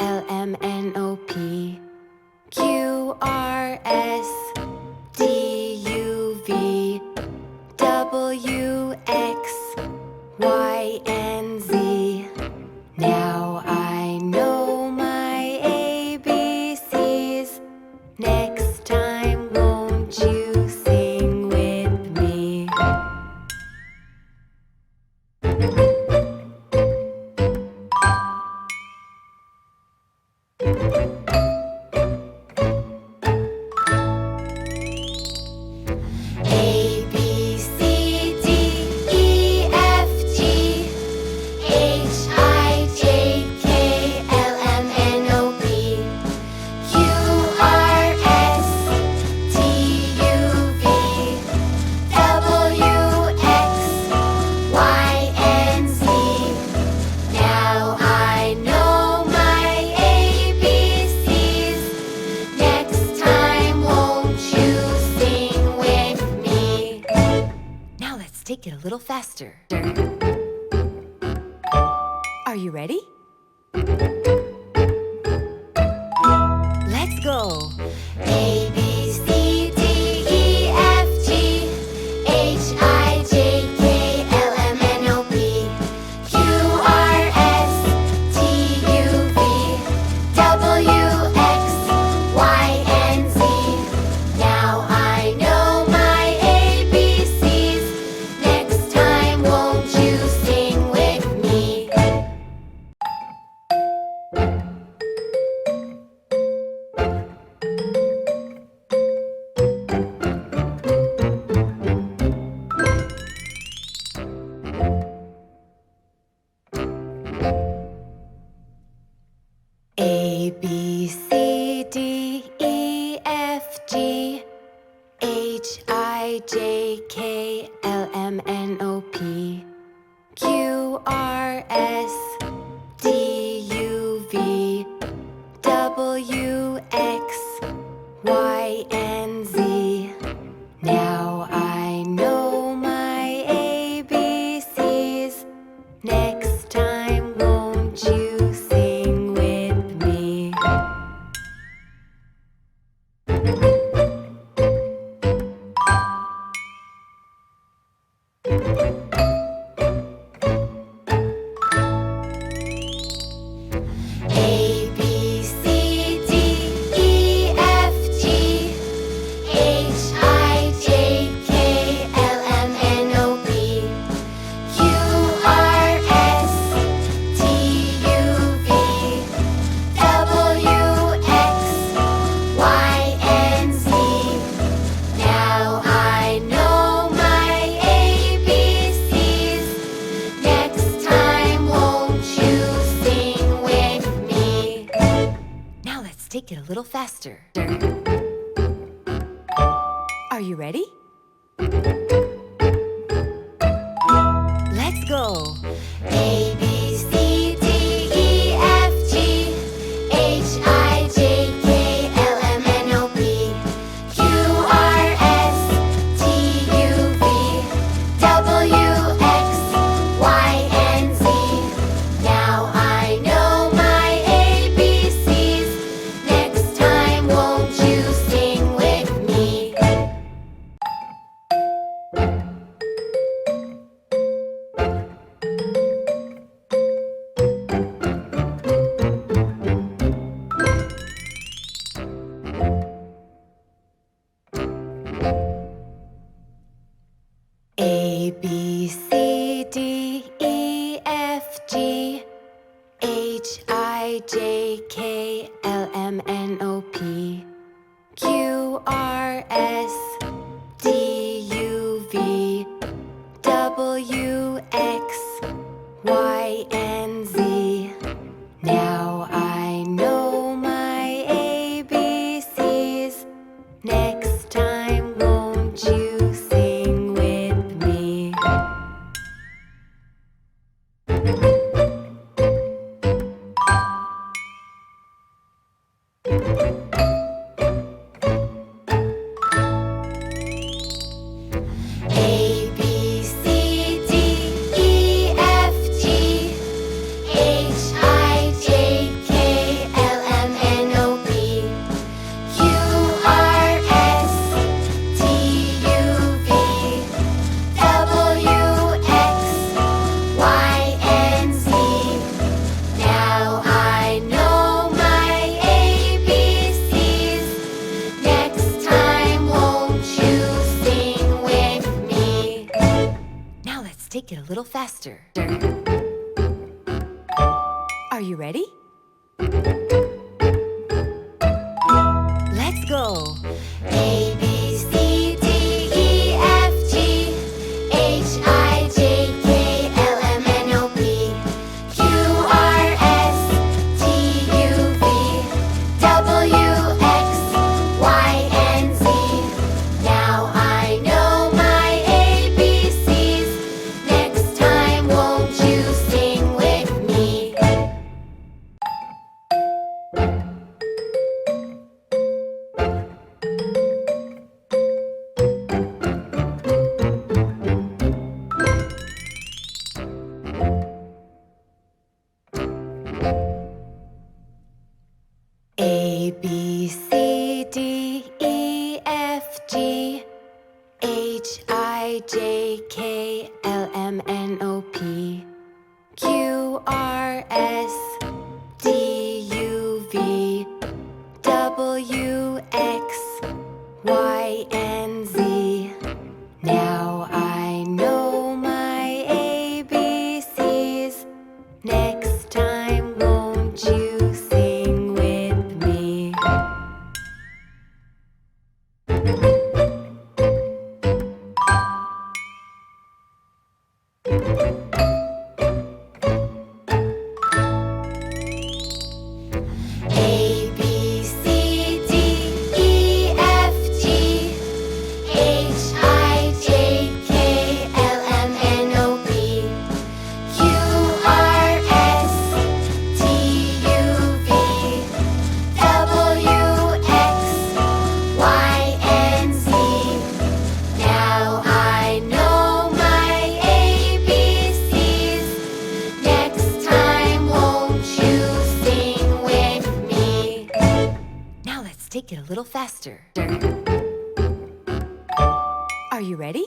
L M N O P Q R S T U V W X Y and Z. Now I know my ABCs. Next time, won't you sing with me? A, B, C, D, E, F, G, H, I, J, K, L, M, N, O, P, Q, R, S, T, U, V, W, X, Y, and Z. Now I know my ABCs. Next time, won't you sing with me? Now let's take it a little faster. Are you ready? Let's go. A, B, C, D, E, F, G, H, I, J, K, L, M, N, O, P, Q, R, S, T, U, V, W, X, Y, and Z. Now I know my ABCs. Next time, won't you sing with me? A, B, C, D, E, F, G, H, I, J, K, L, M, N, O, P, Q, R, S, T, U, V, W, X, Y, and Z. Now I know my ABCs. Next time, won't you sing with me? A, B, C, D, E, F, G, H, I, J, K, L, M, N, O, P, Q, R, S, T, U, V, W, X, Y, and Z. Now I know my ABCs. Next time, won't you sing with me? Now let's take it a little faster. Are you ready? Let's go. A, B, C, D, E, F, G, H, I, J, K, L, M, N, O, P, Q, R, S, T, U, V, W, X, Y, and Z. Now I know my ABCs. Next time, won't you sing with me? A, B, C, D, E, F, G, H, I, J, K, L, M, N, O, P, Q, R, S, T, U, V, W, X, Y, and Z. Now I know my ABCs. Next time, won't you sing with me? A, B, C, D, E, F, G, H, I, J, K, little faster. Are you ready? Let's go. A, B, C, D, E, F, G, H, I, J, K, L, M, N, O, P, Q, R, S, T, U, V, W, X, Y, and Z. Now I know my ABCs. Next time, won't you sing with me? A, B, C, D, E, F, G, H, I, J, K, L, M, N, O, P, Q, R, S, T, U, V, W, X, Y, and Z. Now I know my ABCs. Next time, won't you sing with me? A, B, C, D, E, F, G, H, I, J, K, L, M, N, O, P, Q, R, S, T, U, V, W, X, Y, and Z. Now I know my ABCs. Next time, won't you sing with me? Now let's take it a little faster. Are you ready?